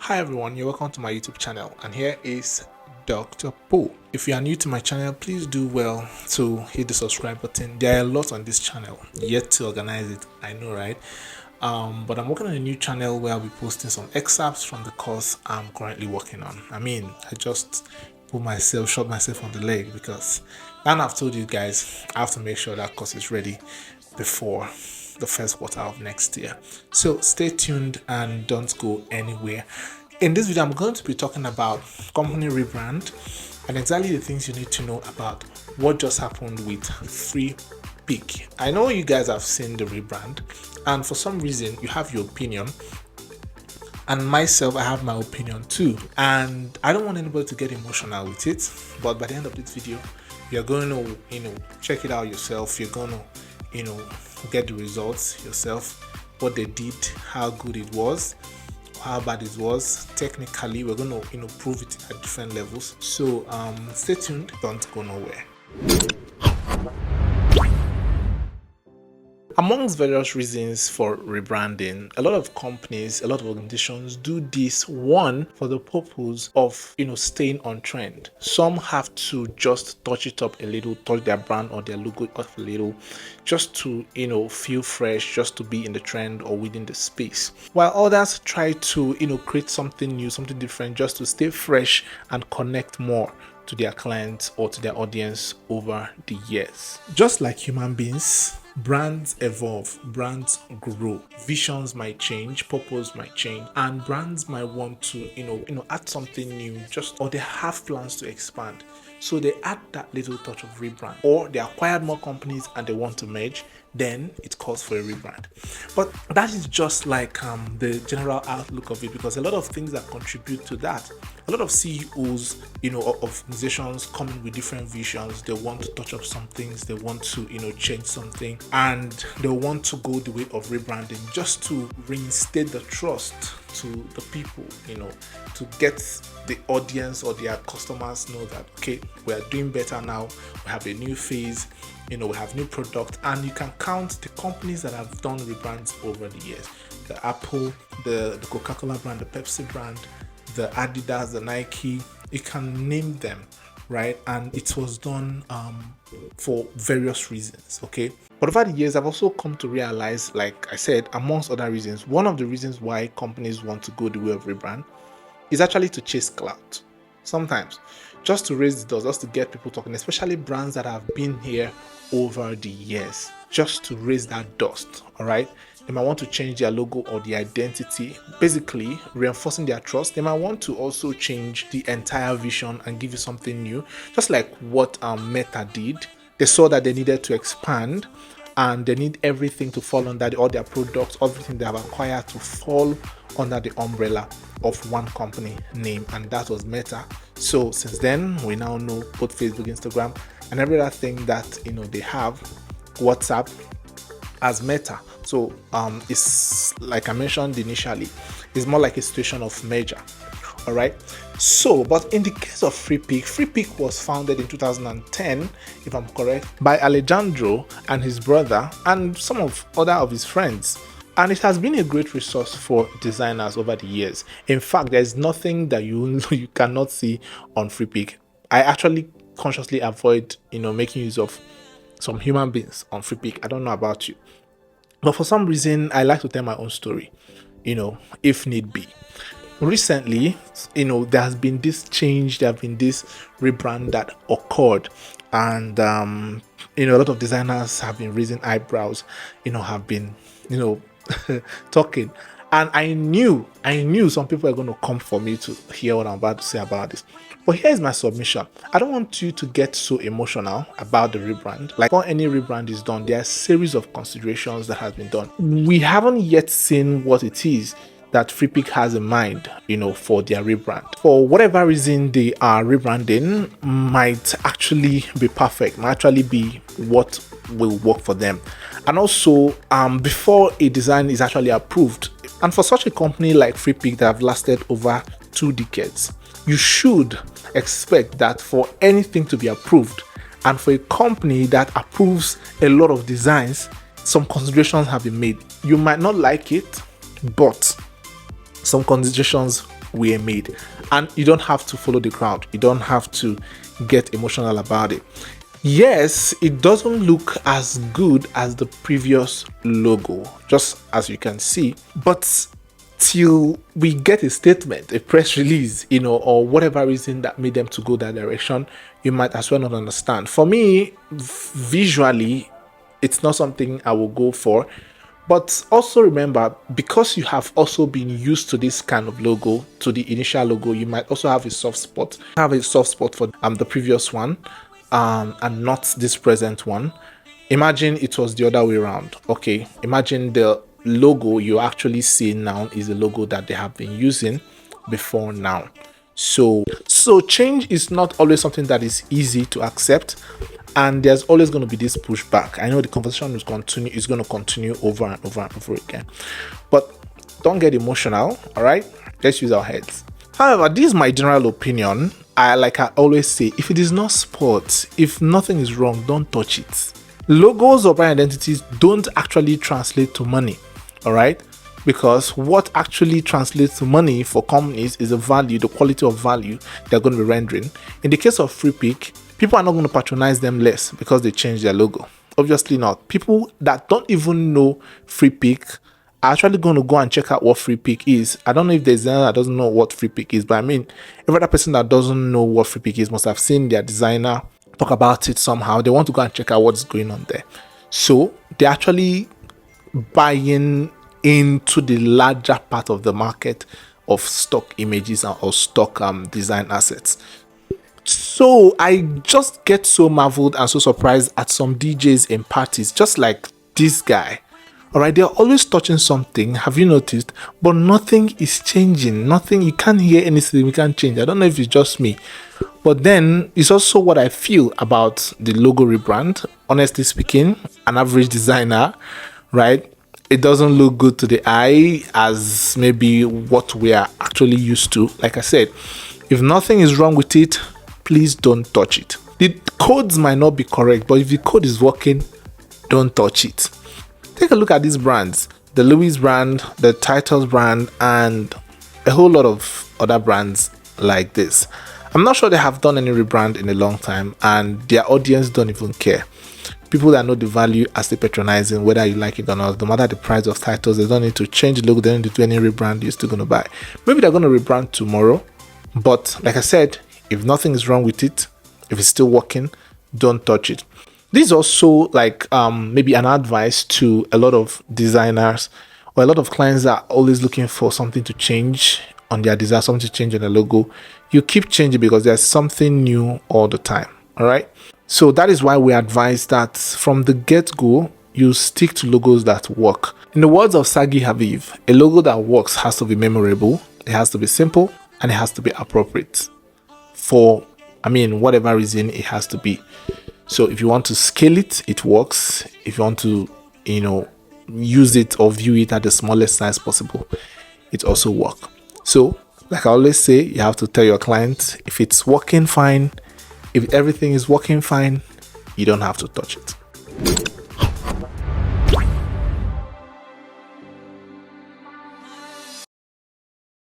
Hi everyone, you're welcome to my YouTube channel, and here is Dr. Po. If you are new to my channel, please do well to hit the subscribe button. There are a lot on this channel, yet to organize it, I know, right? But I'm working on a new channel where I'll be posting some excerpts from the course I'm currently working on. I just shot myself on the leg because, and I've told you guys, I have to make sure that course is ready before the first quarter of next year. So stay tuned and don't go anywhere. In this video, I'm going to be talking about company rebrand and exactly the things you need to know about what just happened with Free Pick. I know you guys have seen the rebrand, and for some reason you have your opinion, and myself, I have my opinion too, and I don't want anybody to get emotional with it. But by the end of this video, you're going to check it out yourself. You're going to get the results yourself, what they did, how good it was, how bad it was. Technically, we're going to prove it at different levels. So stay tuned, don't go nowhere. Amongst various reasons for rebranding, a lot of companies, a lot of organizations do this, one, for the purpose of staying on trend. Some have to just touch it up a little, touch their brand or their logo up a little, just to feel fresh, just to be in the trend or within the space. While others try to create something new, something different, just to stay fresh and connect more to their clients or to their audience over the years. Just like human beings, brands evolve, brands grow, visions might change, purpose might change, and brands might want to add something new, or they have plans to expand. So they add that little touch of rebrand, or they acquired more companies and they want to merge, then it calls for a rebrand. But that is just like the general outlook of it, because a lot of things that contribute to that, a lot of CEOs of organizations coming with different visions. They want to touch up some things, they want to change something, and they want to go the way of rebranding just to reinstate the trust to the people, to get the audience or their customers know that, okay, we are doing better now, we have a new phase, we have new product. And you can count the companies that have done rebrands over the years: the Apple, the Coca-Cola brand, the Pepsi brand, the Adidas, the Nike. You can name them, right? And it was done for various reasons, okay? But over the years, I've also come to realize, like I said, amongst other reasons, one of the reasons why companies want to go the way of rebrand is actually to chase clout. Sometimes just to raise the doors, just to get people talking, especially brands that have been here over the years, just to raise that dust. All right, they might want to change their logo or the identity, basically reinforcing their trust. They might want to also change the entire vision and give you something new, just like what Meta did. They saw that they needed to expand and they need everything to fall under all their products, everything they have acquired to fall under the umbrella of one company name, and that was Meta. So since then, we now know both Facebook, Instagram, and every other thing that they have, WhatsApp, as Meta. So it's like I mentioned initially, it's more like a situation of merger. All right. So, but in the case of Free Pick was founded in 2010, if I'm correct, by Alejandro and his brother and some of his friends. And it has been a great resource for designers over the years. In fact, there's nothing that you cannot see on Free Pick. I actually consciously avoid making use of some human beings on Free Pick. I don't know about you, but for some reason I like to tell my own story, if need be. Recently, there has been this change, there have been this rebrand that occurred, and a lot of designers have been raising eyebrows, have been talking, and I knew some people are going to come for me to hear what I'm about to say about this. But here's my submission. I don't want you to get so emotional about the rebrand. Like, when any rebrand is done, there are a series of considerations that has been done. We haven't yet seen what it is that Free Pick has in mind, for their rebrand. For whatever reason they are rebranding might actually be perfect, might actually be what will work for them. And also, before a design is actually approved, and for such a company like Free Pick that have lasted over 2 decades, you should expect that for anything to be approved, and for a company that approves a lot of designs, some considerations have been made. You might not like it, but some considerations were made. And you don't have to follow the crowd. You don't have to get emotional about it. Yes, it doesn't look as good as the previous logo, just as you can see, but till we get a statement, a press release, or whatever reason that made them to go that direction, you might as well not understand. For me, visually, it's not something I will go for. But also remember, because you have also been used to this kind of logo, to the initial logo, you might also have a soft spot. Have a soft spot for the previous one, and not this present one. Imagine it was the other way around. Okay, imagine the logo you actually see now is the logo that they have been using before now. So change is not always something that is easy to accept, and there's always going to be this pushback. I know the conversation is going to continue over and over and over again, but don't get emotional. All right, let's use our heads. However, this is my general opinion. I always say, if it is not sport, if nothing is wrong, don't touch it. Logos or brand identities don't actually translate to money. All right, because what actually translates to money for companies is the value, the quality of value they're going to be rendering. In the case of Free Pick, people are not going to patronize them less because they changed their logo. Obviously not. People that don't even know Free Pick are actually going to go and check out what Free Pick is. I don't know if there's anyone that doesn't know what Free Pick is, but I mean, every other person that doesn't know what Free Pick is must have seen their designer talk about it somehow. They want to go and check out what's going on there. So they're actually buying into the larger part of the market of stock images or stock design assets. So I just get so marveled and so surprised at some DJs in parties, just like this guy. All right, they're always touching something. Have you noticed? But nothing is changing. Nothing. You can't hear anything. We can't change. I don't know if it's just me, but then it's also what I feel about the logo rebrand. Honestly speaking, an average designer, right? It doesn't look good to the eye as maybe what we are actually used to. Like I said, if nothing is wrong with it, please don't touch it. The codes might not be correct, but if the code is working, don't touch it. Take a look at these brands, the Louis brand, the Titles brand, and a whole lot of other brands like this. I'm not sure they have done any rebrand in a long time, and their audience don't even care. People that know the value are still patronizing, whether you like it or not. No matter the price of Titles, they don't need to change the logo, they don't need to do any rebrand, you're still going to buy. Maybe they're going to rebrand tomorrow, but like I said, if nothing is wrong with it, if it's still working, don't touch it. This is also maybe an advice to a lot of designers or a lot of clients that are always looking for something to change on their design, something to change on the logo. You keep changing because there's something new all the time. All right. So that is why we advise that from the get-go, you stick to logos that work. In the words of Sagi Haviv, a logo that works has to be memorable, it has to be simple, and it has to be appropriate for, whatever reason it has to be. So if you want to scale it, it works. If you want to, use it or view it at the smallest size possible, it also works. So, like I always say, you have to tell your client if it's working fine. If everything is working fine, you don't have to touch it.